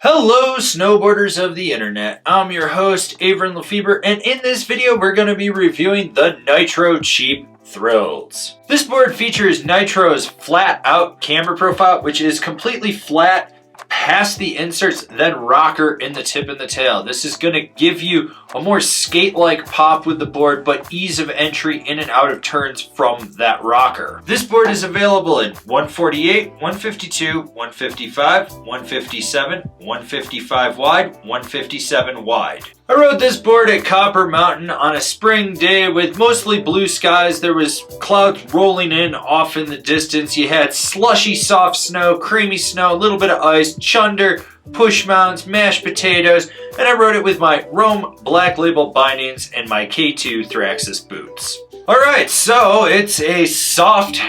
Hello snowboarders of the internet, I'm your host Avran LeFeber, and in this video we're going to be reviewing the Nitro Cheap Thrills. This board features Nitro's flat out camber profile, which is completely flat past the inserts, then rocker in the tip and the tail. This is going to give you a more skate-like pop with the board, but ease of entry in and out of turns from that rocker. This board is available in 148, 152, 155, 157, 155 wide, 157 wide. I rode this board at Copper Mountain on a spring day with mostly blue skies. There was clouds rolling in off in the distance. You had slushy soft snow, creamy snow, a little bit of ice, chunder, push mounts, mashed potatoes, and I rode it with my Rome Black Label bindings and my K2 Thraxis boots. Alright, so it's a soft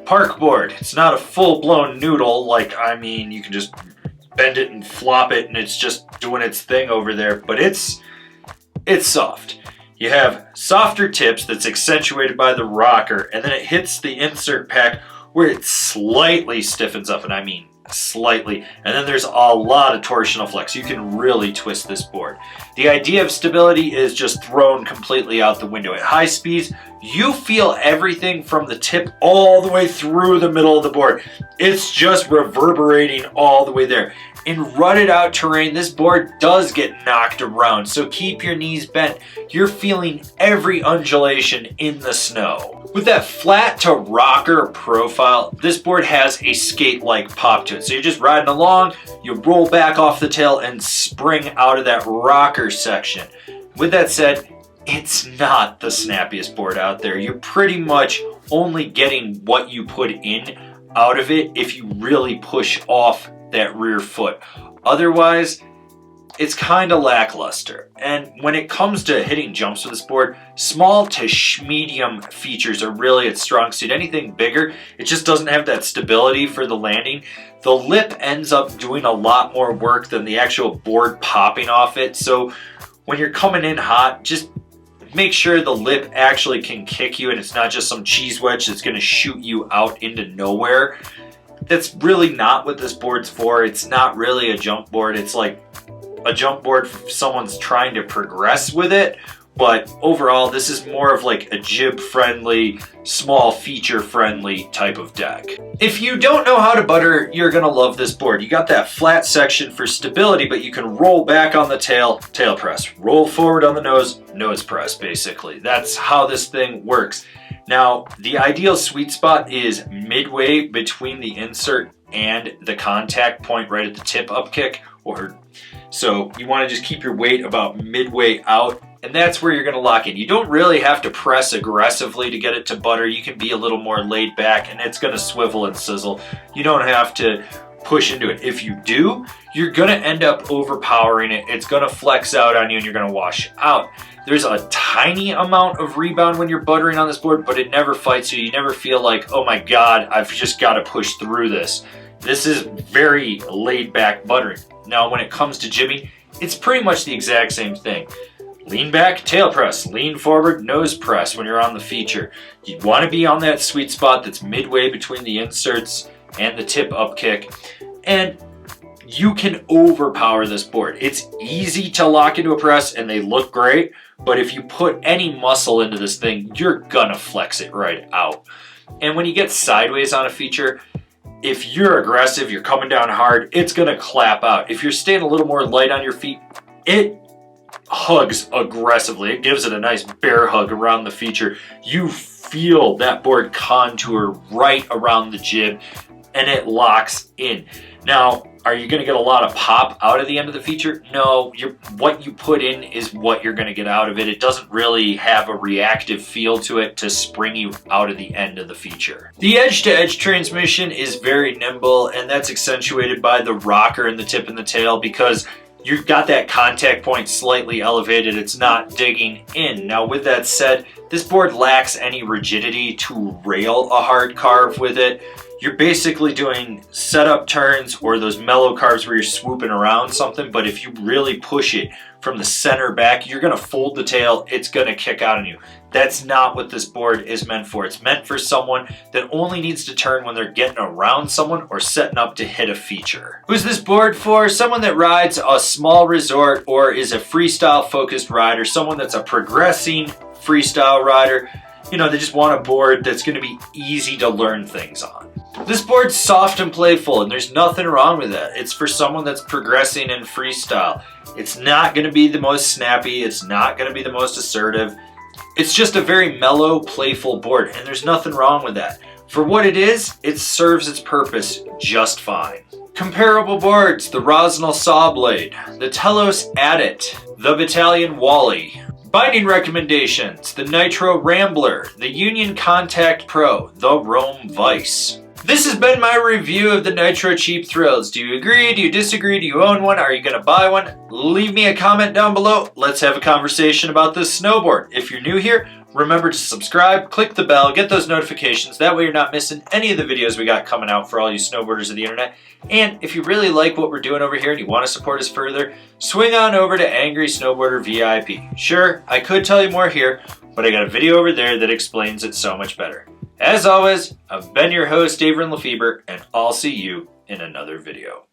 park board. It's not a full-blown noodle, you can just bend it and flop it and it's just doing its thing over there, but it's soft. You have softer tips that's accentuated by the rocker, and then it hits the insert pack where it slightly stiffens up, and I mean slightly, and then there's a lot of torsional flex. You can really twist this board. The idea of stability is just thrown completely out the window. At high speeds, you feel everything from the tip all the way through the middle of the board. It's just reverberating all the way there. In rutted out terrain, this board does get knocked around, so keep your knees bent. You're feeling every undulation in the snow. With that flat to rocker profile, this board has a skate-like pop to it. So you're just riding along, you roll back off the tail and spring out of that rocker section. With that said, it's not the snappiest board out there. You're pretty much only getting what you put in out of it if you really push off that rear foot. Otherwise, it's kind of lackluster. And when it comes to hitting jumps with this board, small to medium features are really its strong suit. Anything bigger, it just doesn't have that stability for the landing. The lip ends up doing a lot more work than the actual board popping off it. So when you're coming in hot, just make sure the lip actually can kick you and it's not just some cheese wedge that's going to shoot you out into nowhere. That's really not what this board's for. It's not really a jump board. It's like a jump board if someone's trying to progress with it. But overall, this is more of like a jib-friendly, small feature-friendly type of deck. If you don't know how to butter, you're gonna love this board. You got that flat section for stability, but you can roll back on the tail, tail press. Roll forward on the nose, nose press, basically. That's how this thing works. Now, the ideal sweet spot is midway between the insert and the contact point right at the tip up kick. So you want to just keep your weight about midway out, and that's where you're going to lock in. You don't really have to press aggressively to get it to butter. You can be a little more laid back and it's going to swivel and sizzle. You don't have to push into it. If you do, you're going to end up overpowering it. It's going to flex out on you and you're going to wash out. There's a tiny amount of rebound when you're buttering on this board, but it never fights you. You never feel like, oh my God, I've just got to push through this. This is very laid back buttering. Now, when it comes to jibbing, it's pretty much the exact same thing. Lean back, tail press. Lean forward, nose press when you're on the feature. You want to be on that sweet spot that's midway between the inserts and the tip up kick. And you can overpower this board. It's easy to lock into a press and they look great, but if you put any muscle into this thing, you're gonna flex it right out. And when you get sideways on a feature, if you're aggressive, you're coming down hard, it's gonna clap out. If you're staying a little more light on your feet, it hugs aggressively. It gives it a nice bear hug around the feature. You feel that board contour right around the jib and it locks in. Now, are you going to get a lot of pop out of the end of the feature? No, what you put in is what you're going to get out of it. It doesn't really have a reactive feel to it to spring you out of the end of the feature. The edge-to-edge transmission is very nimble, and that's accentuated by the rocker in the tip and the tail because you've got that contact point slightly elevated. It's not digging in. Now, with that said, this board lacks any rigidity to rail a hard carve with it. you're basically doing setup turns or those mellow carves where you're swooping around something, but if you really push it from the center back, you're gonna fold the tail, it's gonna kick out on you. That's not what this board is meant for. It's meant for someone that only needs to turn when they're getting around someone or setting up to hit a feature. Who's this board for? Someone that rides a small resort or is a freestyle focused rider, someone that's a progressing freestyle rider. You know, they just want a board that's gonna be easy to learn things on. This board's soft and playful, and there's nothing wrong with that. It's for someone that's progressing in freestyle. It's not gonna be the most snappy, it's not gonna be the most assertive. It's just a very mellow, playful board, and there's nothing wrong with that. For what it is, it serves its purpose just fine. Comparable boards: the Rosnell Sawblade, the Telos Adit, the Battalion Wally. Binding recommendations: the Nitro Rambler, the Union Contact Pro, the Rome Vice. This has been my review of the Nitro Cheap Thrills. Do you agree? Do you disagree? Do you own one? Are you going to buy one? Leave me a comment down below. Let's have a conversation about this snowboard. If you're new here, remember to subscribe, click the bell, get those notifications. That way you're not missing any of the videos we got coming out for all you snowboarders of the internet. And if you really like what we're doing over here and you want to support us further, swing on over to Angry Snowboarder VIP. Sure, I could tell you more here, but I got a video over there that explains it so much better. As always, I've been your host, Avran LeFeber, and I'll see you in another video.